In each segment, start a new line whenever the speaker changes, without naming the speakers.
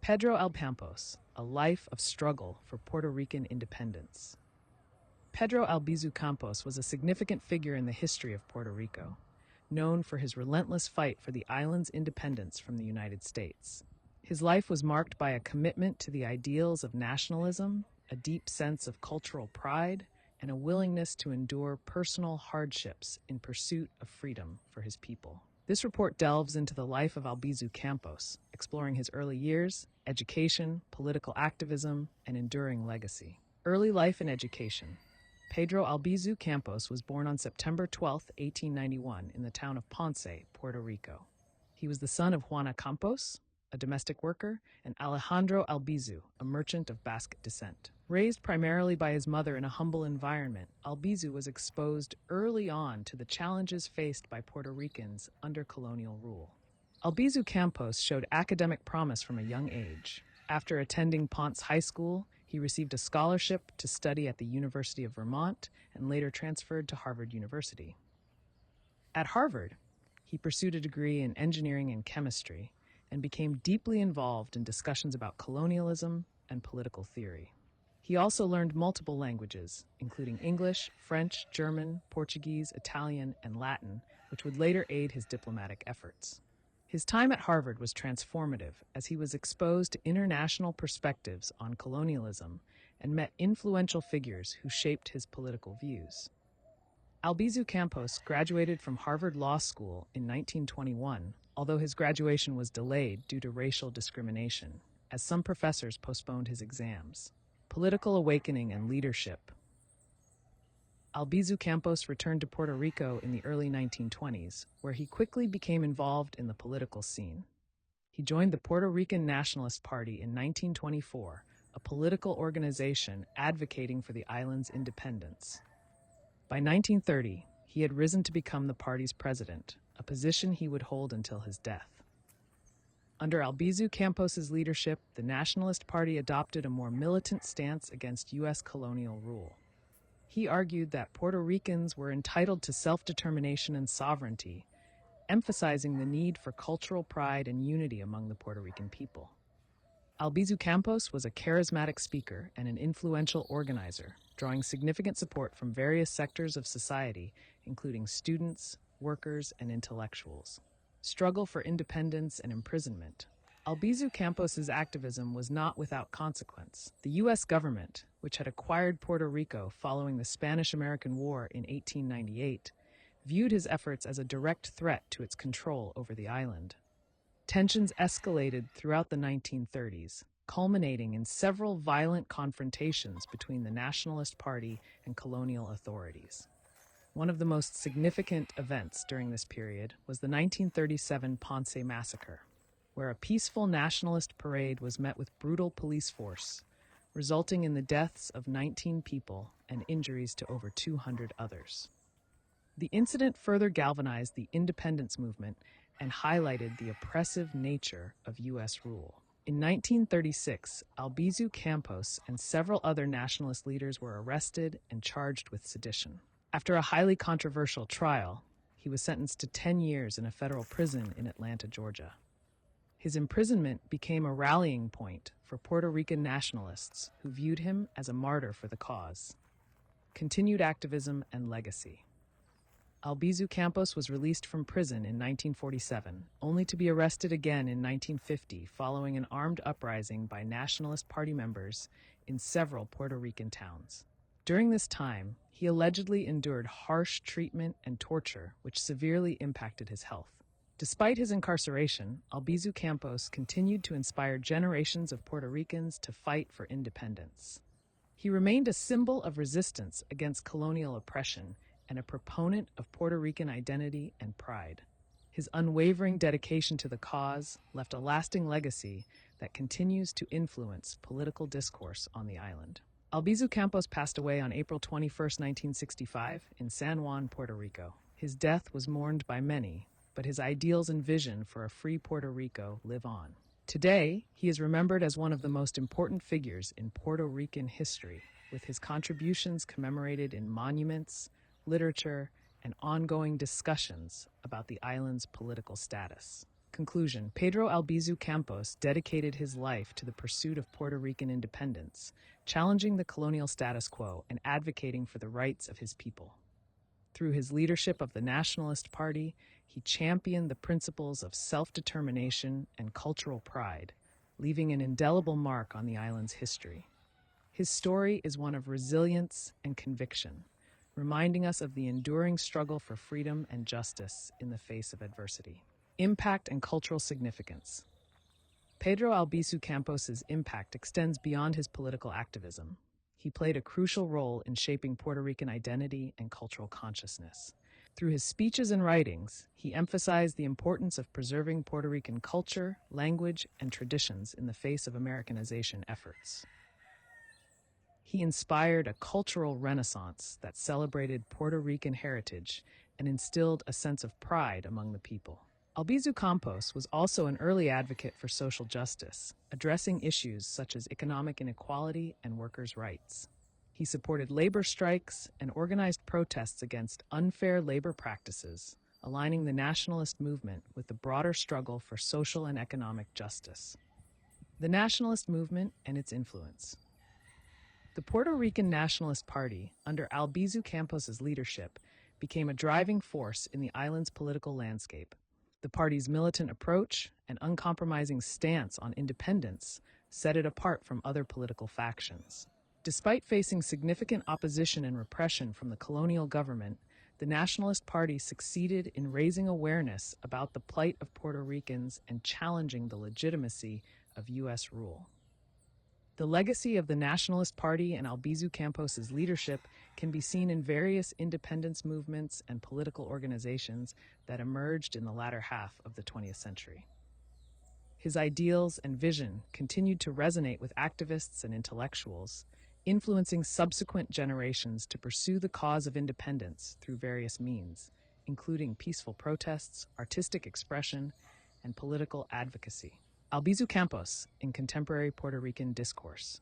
Pedro Campos, A Life of Struggle for Puerto Rican Independence. Pedro Albizu Campos was a significant figure in the history of Puerto Rico, known for his relentless fight for the island's independence from the United States. His life was marked by a commitment to the ideals of nationalism, a deep sense of cultural pride, and a willingness to endure personal hardships in pursuit of freedom for his people. This report delves into the life of Albizu Campos, exploring his early years, education, political activism, and enduring legacy. Early life and education. Pedro Albizu Campos was born on September 12, 1891, in the town of Ponce, Puerto Rico. He was the son of Juana Campos, a domestic worker, and Alejandro Albizu, a merchant of Basque descent. Raised primarily by his mother in a humble environment, Albizu was exposed early on to the challenges faced by Puerto Ricans under colonial rule. Albizu Campos showed academic promise from a young age. After attending Ponce High School, he received a scholarship to study at the University of Vermont and later transferred to Harvard University. At Harvard, he pursued a degree in engineering and chemistry and became deeply involved in discussions about colonialism and political theory. He also learned multiple languages, including English, French, German, Portuguese, Italian, and Latin, which would later aid his diplomatic efforts. His time at Harvard was transformative as he was exposed to international perspectives on colonialism and met influential figures who shaped his political views. Albizu Campos graduated from Harvard Law School in 1921, although his graduation was delayed due to racial discrimination, as some professors postponed his exams. Political awakening and leadership. Albizu Campos returned to Puerto Rico in the early 1920s, where he quickly became involved in the political scene. He joined the Puerto Rican Nationalist Party in 1924, a political organization advocating for the island's independence. By 1930, he had risen to become the party's president, a position he would hold until his death. Under Albizu Campos's leadership, the Nationalist Party adopted a more militant stance against U.S. colonial rule. He argued that Puerto Ricans were entitled to self-determination and sovereignty, emphasizing the need for cultural pride and unity among the Puerto Rican people. Albizu Campos was a charismatic speaker and an influential organizer, drawing significant support from various sectors of society, including students, workers, and intellectuals. Struggle for independence and imprisonment. Albizu Campos's activism was not without consequence. The U.S. government, which had acquired Puerto Rico following the Spanish-American War in 1898, viewed his efforts as a direct threat to its control over the island. Tensions escalated throughout the 1930s, culminating in several violent confrontations between the Nationalist Party and colonial authorities. One of the most significant events during this period was the 1937 Ponce Massacre, where a peaceful nationalist parade was met with brutal police force, resulting in the deaths of 19 people and injuries to over 200 others. The incident further galvanized the independence movement and highlighted the oppressive nature of U.S. rule. In 1936, Albizu Campos and several other nationalist leaders were arrested and charged with sedition. After a highly controversial trial, he was sentenced to 10 years in a federal prison in Atlanta, Georgia. His imprisonment became a rallying point for Puerto Rican nationalists who viewed him as a martyr for the cause. Continued activism and legacy. Albizu Campos was released from prison in 1947, only to be arrested again in 1950 following an armed uprising by Nationalist Party members in several Puerto Rican towns. During this time, he allegedly endured harsh treatment and torture, which severely impacted his health. Despite his incarceration, Albizu Campos continued to inspire generations of Puerto Ricans to fight for independence. He remained a symbol of resistance against colonial oppression and a proponent of Puerto Rican identity and pride. His unwavering dedication to the cause left a lasting legacy that continues to influence political discourse on the island. Albizu Campos passed away on April 21, 1965, in San Juan, Puerto Rico. His death was mourned by many, but his ideals and vision for a free Puerto Rico live on. Today, he is remembered as one of the most important figures in Puerto Rican history, with his contributions commemorated in monuments, literature, and ongoing discussions about the island's political status. Conclusion: Pedro Albizu Campos dedicated his life to the pursuit of Puerto Rican independence, challenging the colonial status quo and advocating for the rights of his people. Through his leadership of the Nationalist Party, he championed the principles of self-determination and cultural pride, leaving an indelible mark on the island's history. His story is one of resilience and conviction, reminding us of the enduring struggle for freedom and justice in the face of adversity. Impact and cultural significance. Pedro Albizu Campos's impact extends beyond his political activism. He played a crucial role in shaping Puerto Rican identity and cultural consciousness. Through his speeches and writings, he emphasized the importance of preserving Puerto Rican culture, language, and traditions in the face of Americanization efforts. He inspired a cultural renaissance that celebrated Puerto Rican heritage and instilled a sense of pride among the people. Albizu Campos was also an early advocate for social justice, addressing issues such as economic inequality and workers' rights. He supported labor strikes and organized protests against unfair labor practices, aligning the nationalist movement with the broader struggle for social and economic justice. The nationalist movement and its influence. The Puerto Rican Nationalist Party, under Albizu Campos's leadership, became a driving force in the island's political landscape. The party's militant approach and uncompromising stance on independence set it apart from other political factions. Despite facing significant opposition and repression from the colonial government, the Nationalist Party succeeded in raising awareness about the plight of Puerto Ricans and challenging the legitimacy of U.S. rule. The legacy of the Nationalist Party and Albizu Campos's leadership can be seen in various independence movements and political organizations that emerged in the latter half of the 20th century. His ideals and vision continued to resonate with activists and intellectuals, influencing subsequent generations to pursue the cause of independence through various means, including peaceful protests, artistic expression, and political advocacy. Albizu Campos in contemporary Puerto Rican discourse.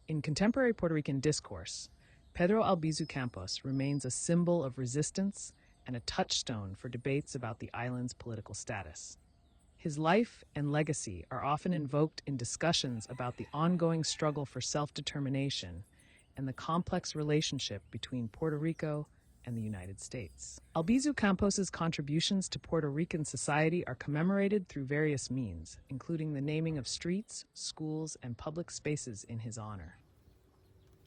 In contemporary Puerto Rican discourse, Pedro Albizu Campos remains a symbol of resistance and a touchstone for debates about the island's political status. His life and legacy are often invoked in discussions about the ongoing struggle for self-determination and the complex relationship between Puerto Rico and the United States. Albizu Campos's contributions to Puerto Rican society are commemorated through various means, including the naming of streets, schools, and public spaces in his honor.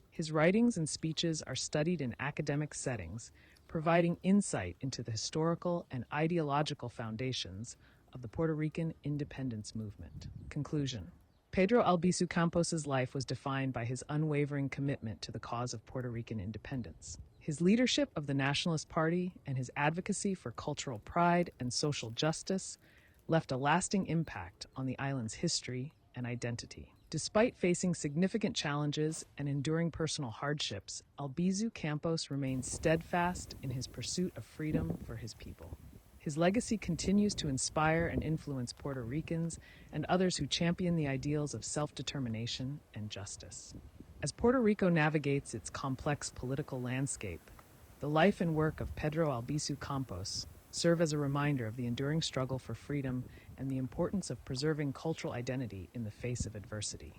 His writings and speeches are studied in academic settings, providing insight into the historical and ideological foundations of the Puerto Rican independence movement. Conclusion: Pedro Albizu Campos's life was defined by his unwavering commitment to the cause of Puerto Rican independence. His leadership of the Nationalist Party and his advocacy for cultural pride and social justice left a lasting impact on the island's history and identity. Despite facing significant challenges and enduring personal hardships, Albizu Campos remained steadfast in his pursuit of freedom for his people. His legacy continues to inspire and influence Puerto Ricans and others who champion the ideals of self-determination and justice. As Puerto Rico navigates its complex political landscape, the life and work of Pedro Albizu Campos serve as a reminder of the enduring struggle for freedom and the importance of preserving cultural identity in the face of adversity.